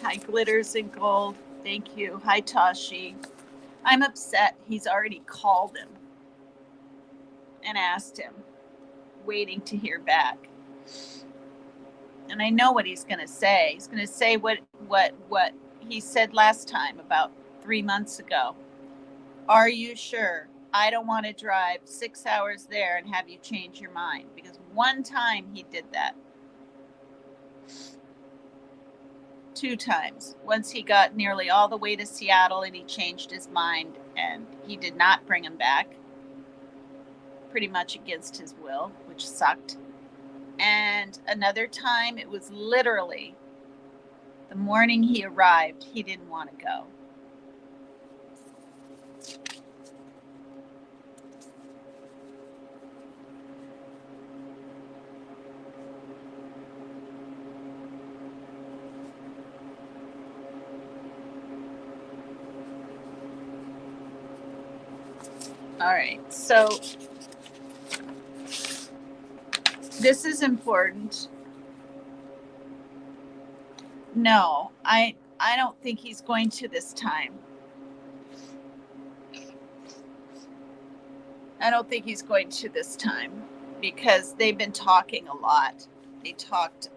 Hi, Glitters and Gold. Thank you. Hi, Tashi. I'm upset. He's already called him and asked him, waiting to hear back. And I know what he's going to say. He's going to say what he said last time, about 3 months ago. Are you sure? I don't want to drive 6 hours there and have you change your mind. Because one time he did that. 2 times. Once he got nearly all the way to Seattle and he changed his mind and he did not bring him back. Pretty much against his will, which sucked. And another time, it was literally the morning he arrived, he didn't want to go. All right, so this is important. No, I don't think he's going to this time. I don't think he's going to this time because they've been talking a lot. They talked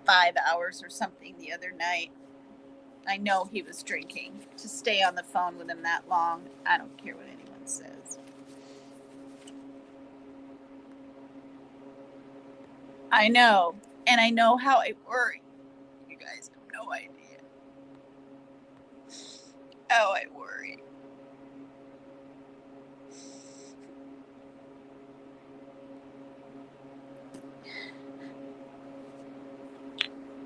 5 hours or something the other night. I know he was drinking. To stay on the phone with him that long, I don't care what anyone says. I know, and I know how I worry. You guys have no idea how I worry.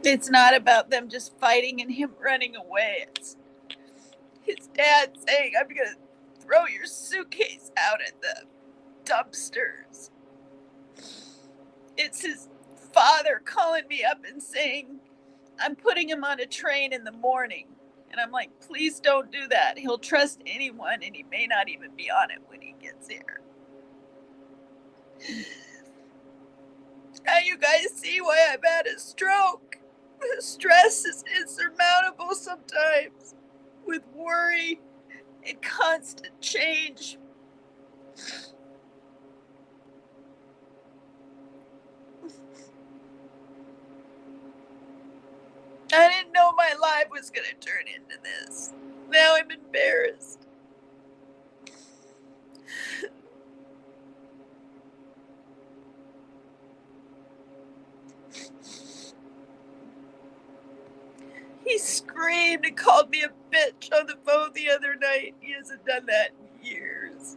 It's not about them just fighting and him running away. It's his dad saying, I'm going to throw your suitcase out at the dumpsters. It's his father calling me up and saying, I'm putting him on a train in the morning. And I'm like, please don't do that. He'll trust anyone and he may not even be on it when he gets here. Now you guys see why I've had a stroke. The stress is insurmountable sometimes, with worry and constant change. I didn't know my life was going to turn into this. Now I'm embarrassed. He screamed and called me a bitch on the phone the other night. He hasn't done that in years.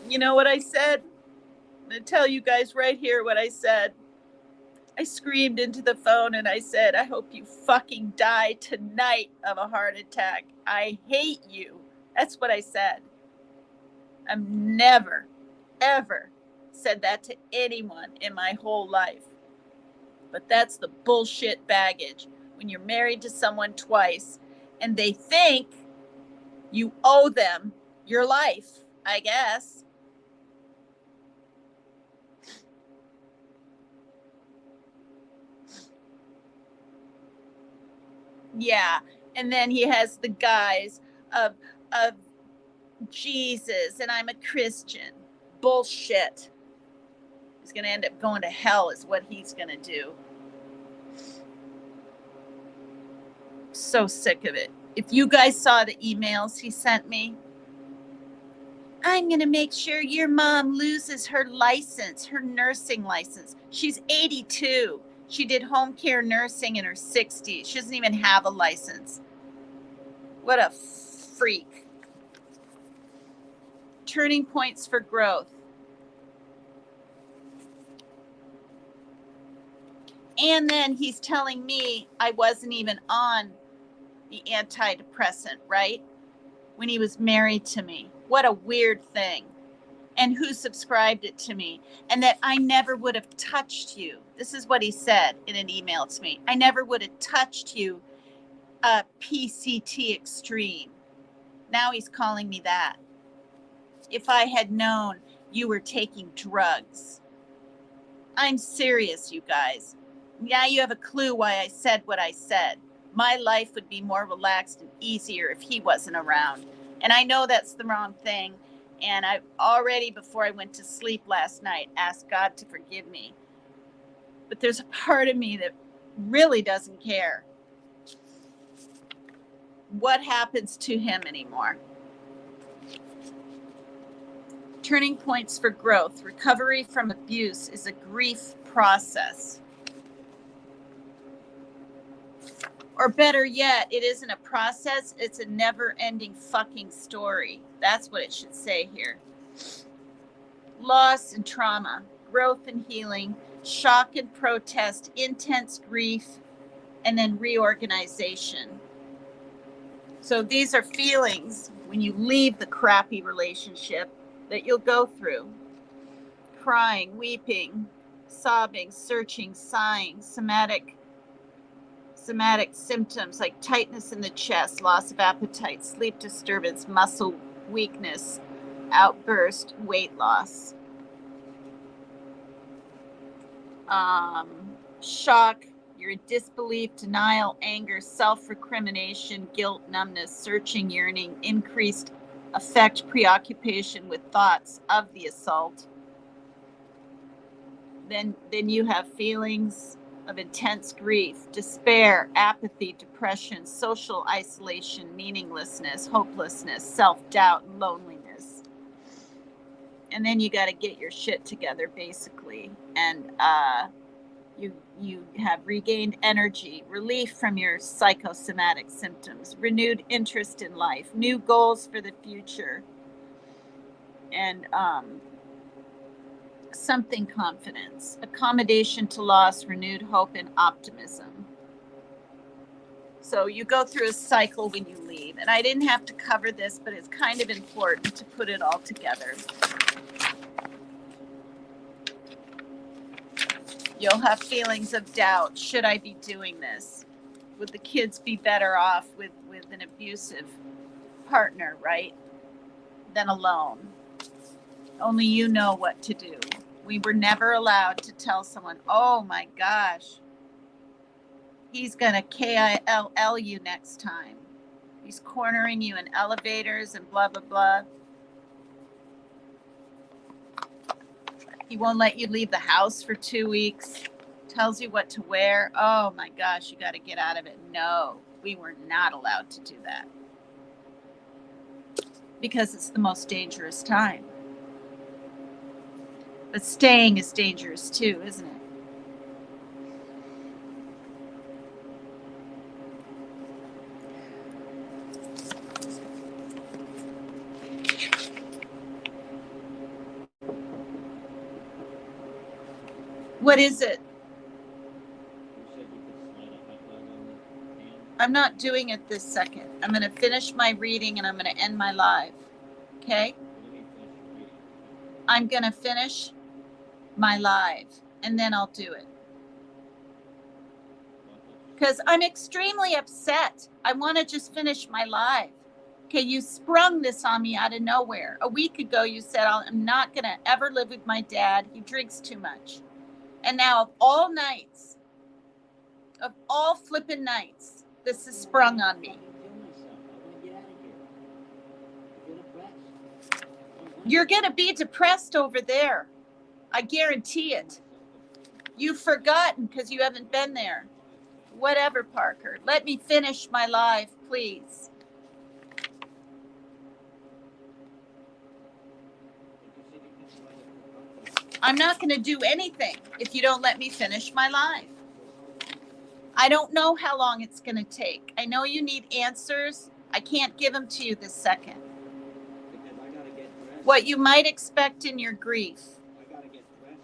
You know what I said? I'm going to tell you guys right here what I said. I screamed into the phone and I said, I hope you fucking die tonight of a heart attack. I hate you. That's what I said. I've never, ever said that to anyone in my whole life. But that's the bullshit baggage when you're married to someone twice and they think you owe them your life, I guess. Yeah. And then he has the guise of Jesus and I'm a Christian. Bullshit. He's going to end up going to hell is what he's going to do. So sick of it. If you guys saw the emails he sent me, I'm going to make sure your mom loses her license, her nursing license. She's 82. She did home care nursing in her 60s. She doesn't even have a license. What a freak. Turning points for growth. And then he's telling me I wasn't even on the antidepressant, right? When he was married to me. What a weird thing. And who subscribed it to me. And that I never would have touched you. This is what he said in an email to me. I never would have touched you, PCT extreme. Now he's calling me that. If I had known you were taking drugs. I'm serious, you guys. Now you have a clue why I said what I said. My life would be more relaxed and easier if he wasn't around. And I know that's the wrong thing. And I already, before I went to sleep last night, asked God to forgive me. But there's a part of me that really doesn't care what happens to him anymore. Turning points for growth. Recovery from abuse is a grief process. Or better yet, it isn't a process, it's a never-ending fucking story. That's what it should say here. Loss and trauma, growth and healing, shock and protest, intense grief, and then reorganization. So these are feelings when you leave the crappy relationship that you'll go through. Crying, weeping, sobbing, searching, sighing, somatic symptoms like tightness in the chest, loss of appetite, sleep disturbance, muscle weakness, outburst, weight loss. Shock, you're in disbelief, denial, anger, self-recrimination, guilt, numbness, searching, yearning, increased affect, preoccupation with thoughts of the assault. Then you have feelings of intense grief, despair, apathy, depression, social isolation, meaninglessness, hopelessness, self-doubt, and loneliness. And then you got to get your shit together, basically. And you have regained energy, relief from your psychosomatic symptoms, renewed interest in life, new goals for the future, and something confidence, accommodation to loss, renewed hope, and optimism. So you go through a cycle when you leave. And I didn't have to cover this, but it's kind of important to put it all together. You'll have feelings of doubt. Should I be doing this? Would the kids be better off with an abusive partner, right? Than alone? Only you know what to do. We were never allowed to tell someone, oh my gosh, he's going to KILL you next time. He's cornering you in elevators and blah, blah, blah. He won't let you leave the house for 2 weeks. Tells you what to wear. Oh my gosh, you got to get out of it. No, we were not allowed to do that. Because it's the most dangerous time. But staying is dangerous too, isn't it? What is it? You said you could slide a hot dog on the pan. I'm not doing it this second. I'm going to finish my reading and I'm going to end my live. Okay? Let me finish your reading. I'm going to finish my live and then I'll do it. Because I'm extremely upset. I want to just finish my live. Okay, you sprung this on me out of nowhere. A week ago, you said, I'm not going to ever live with my dad. He drinks too much. And now, of all nights, of all flippin' nights, this is sprung on me. Kill myself. I want to get out of here. I feel depressed. You're going to be depressed over there. I guarantee it. You've forgotten because you haven't been there. Whatever, Parker. Let me finish my live, please. I'm not going to do anything if you don't let me finish my live. I don't know how long it's going to take. I know you need answers. I can't give them to you this second. Because I gotta get dressed. What you might expect in your grief. I gotta get dressed.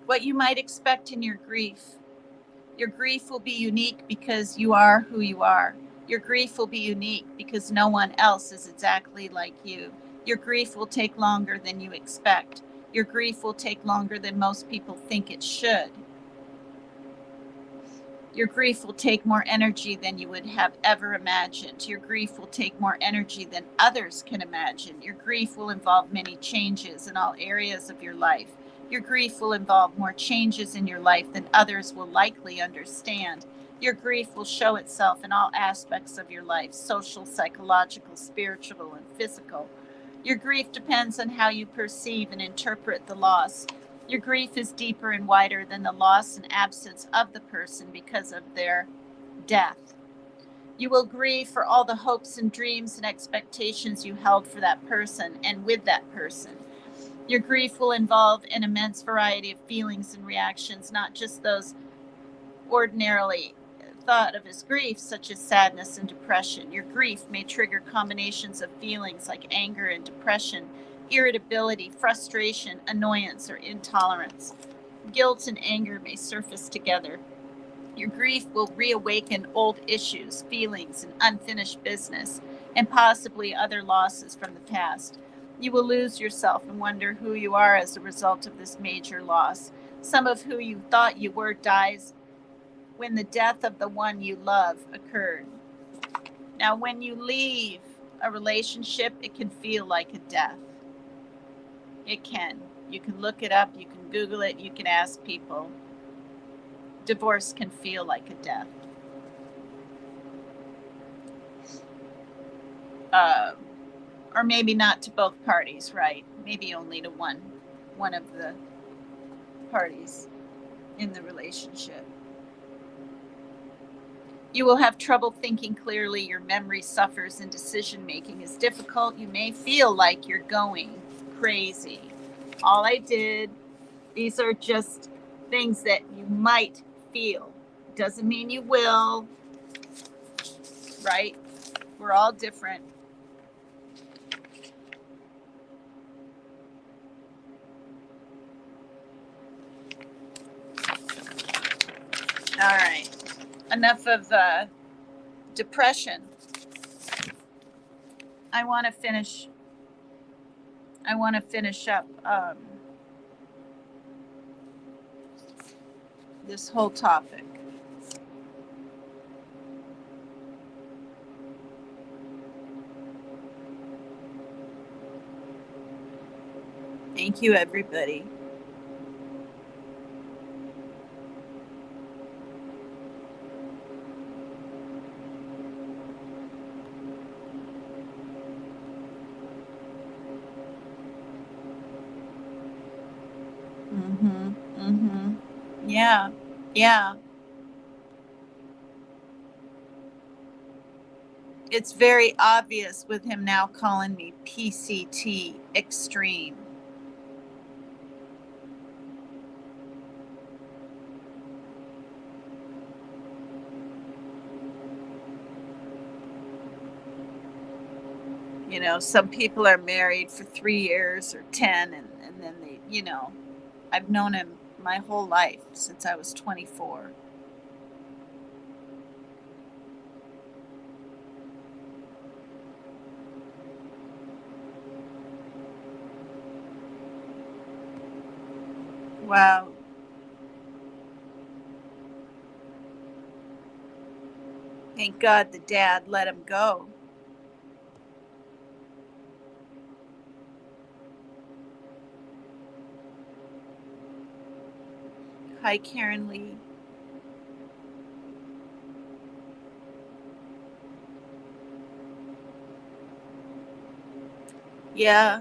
What you might expect in your grief. Your grief will be unique because you are who you are. Your grief will be unique because no one else is exactly like you. Your grief will take longer than you expect. Your grief will take longer than most people think it should. Your grief will take more energy than you would have ever imagined. Your grief will take more energy than others can imagine. Your grief will involve many changes in all areas of your life. Your grief will involve more changes in your life than others will likely understand. Your grief will show itself in all aspects of your life, social, psychological, spiritual, and physical. Your grief depends on how you perceive and interpret the loss. Your grief is deeper and wider than the loss and absence of the person because of their death. You will grieve for all the hopes and dreams and expectations you held for that person and with that person. Your grief will involve an immense variety of feelings and reactions, not just those ordinarily thought of as grief, such as sadness and depression. Your grief may trigger combinations of feelings like anger and depression, irritability, frustration, annoyance, or intolerance. Guilt and anger may surface together. Your grief will reawaken old issues, feelings, and unfinished business, and possibly other losses from the past. You will lose yourself and wonder who you are as a result of this major loss. Some of who you thought you were dies when the death of the one you love occurred. Now, when you leave a relationship, it can feel like a death. It can. You can look it up, you can Google it, you can ask people. Divorce can feel like a death. Or maybe not to both parties, right? Maybe only to one of the parties in the relationship. You will have trouble thinking clearly. Your memory suffers and decision making is difficult. You may feel like you're going crazy. All I did, these are just things that you might feel. Doesn't mean you will, right? We're all different. All right. Enough of depression. I want to finish up this whole topic. Thank you, everybody. Yeah, yeah. It's very obvious with him now calling me PCT extreme. You know, some people are married for 3 years or 10, and then they, you know, I've known him my whole life since I was 24. Wow. Thank God the dad let him go. Hi, Karen Lee. Yeah.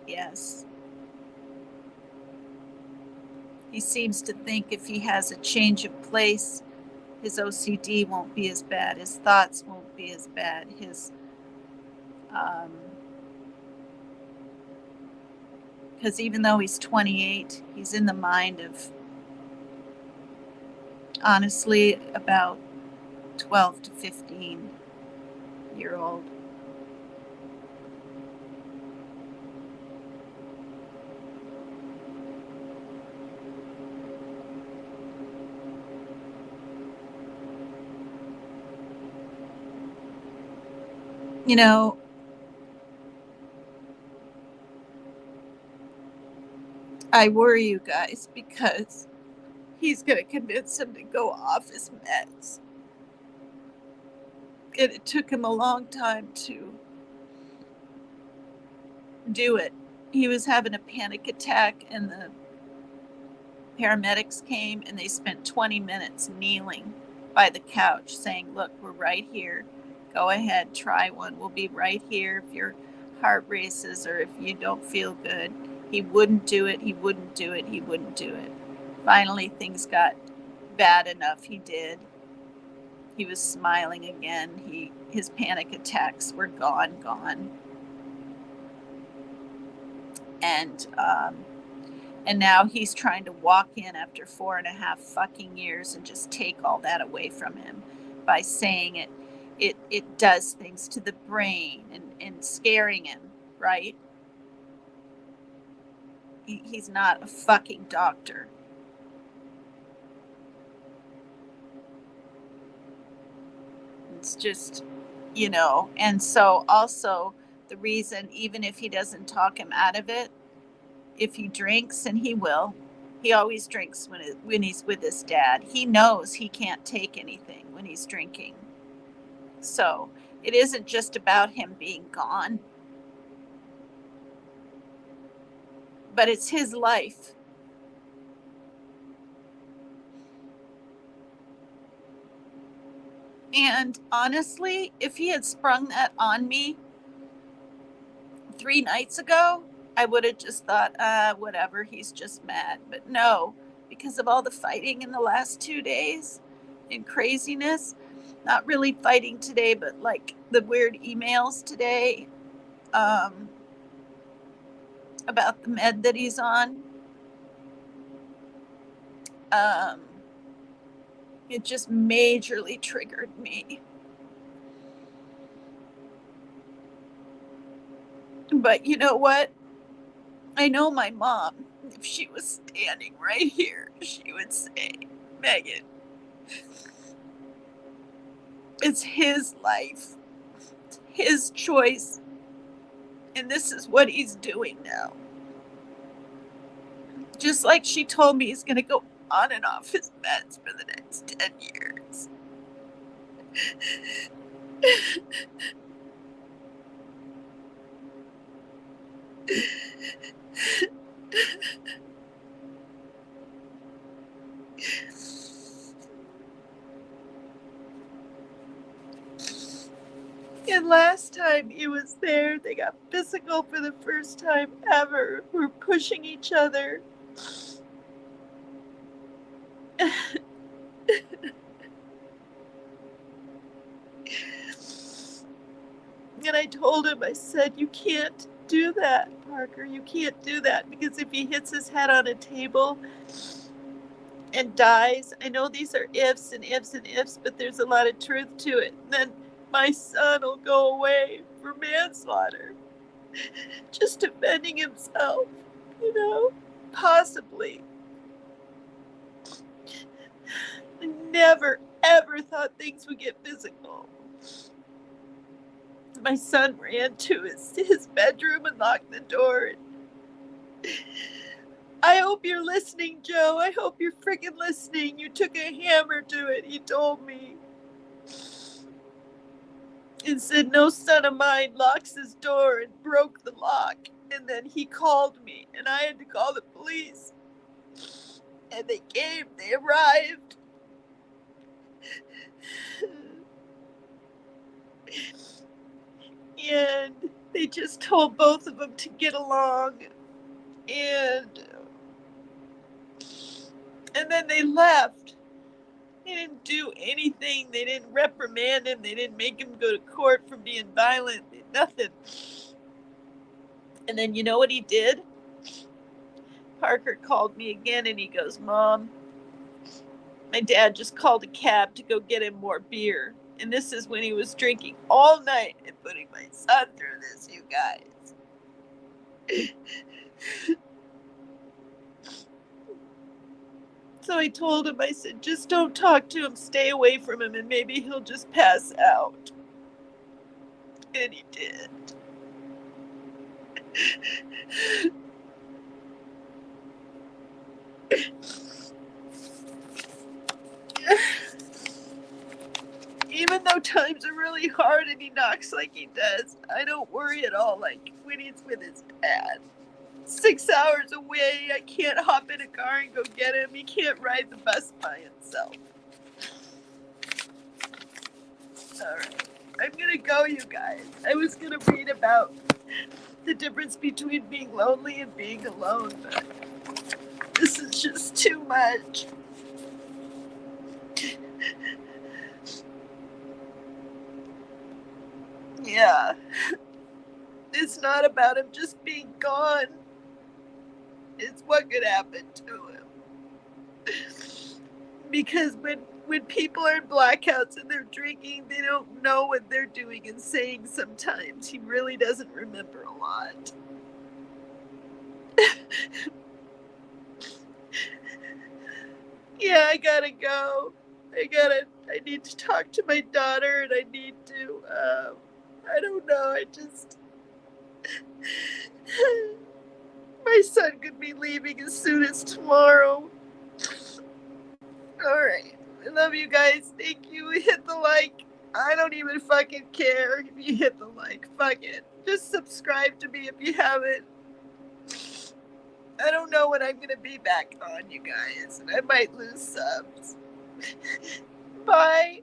Yes. He seems to think if he has a change of place, his OCD won't be as bad, his thoughts won't be as bad, his because even though he's 28, he's in the mind of honestly about 12 to 15-year old. You know, I worry you guys because he's going to convince him to go off his meds. And it took him a long time to do it. He was having a panic attack, and the paramedics came and they spent 20 minutes kneeling by the couch saying, "Look, we're right here. Go ahead, try one. We'll be right here if your heart races or if you don't feel good." He wouldn't do it. He wouldn't do it. He wouldn't do it. Finally, things got bad enough. He did. He was smiling again. His panic attacks were gone. And and now he's trying to walk in after 4.5 fucking years and just take all that away from him by saying it does things to the brain and scaring him, right? He's not a fucking doctor. It's just, and so also the reason, even if he doesn't talk him out of it, if he drinks, and he will, he always drinks when he's with his dad. He knows he can't take anything when he's drinking. So it isn't just about him being gone, but it's his life. And honestly, if he had sprung that on me 3 nights ago, I would have just thought, whatever, he's just mad. But no, because of all the fighting in the last 2 days and craziness, not really fighting today, but like the weird emails today about the med that he's on, um, it just majorly triggered me. But you know what? I know my mom, if she was standing right here, she would say, "Megan, it's his life, it's his choice, and this is what he's doing now." Just like she told me he's going to go on and off his meds for the next 10 years. And last time he was there, they got physical for the first time ever. We're pushing each other. And I told him, I said, you can't do that, Parker. You can't do that, because if he hits his head on a table and dies, I know these are ifs and ifs and ifs, but there's a lot of truth to it. And then my son will go away for manslaughter, just defending himself, you know, possibly. I never, ever thought things would get physical. My son ran to his bedroom and locked the door. I hope you're listening, Joe. I hope you're freaking listening. You took a hammer to it, he told me. And said, no son of mine locks his door, and broke the lock. And then he called me, and I had to call the police. And they came, they arrived. And they just told both of them to get along. And then they left. They didn't do anything. They didn't reprimand him. They didn't make him go to court for being violent. Nothing. And then you know what he did? Parker called me again and he goes, Mom, my dad just called a cab to go get him more beer. And this is when he was drinking all night and putting my son through this, you guys. So I told him, I said, just don't talk to him, stay away from him, and maybe he'll just pass out. And he did. Even though times are really hard and he knocks like he does, I don't worry at all like when he's with his dad. 6 hours away, I can't hop in a car and go get him. He can't ride the bus by himself. Alright, I'm gonna go, you guys. I was gonna read about the difference between being lonely and being alone, but this is just too much. Yeah. It's not about him just being gone. It's what could happen to him. Because when people are in blackouts and they're drinking, they don't know what they're doing and saying sometimes. He really doesn't remember a lot. Yeah, I gotta go. I need to talk to my daughter, and I need to, I don't know, my son could be leaving as soon as tomorrow. Alright, I love you guys, thank you, hit the like. I don't even fucking care if you hit the like, fuck it. Just subscribe to me if you haven't. I don't know when I'm gonna be back on, you guys, and I might lose subs. Bye.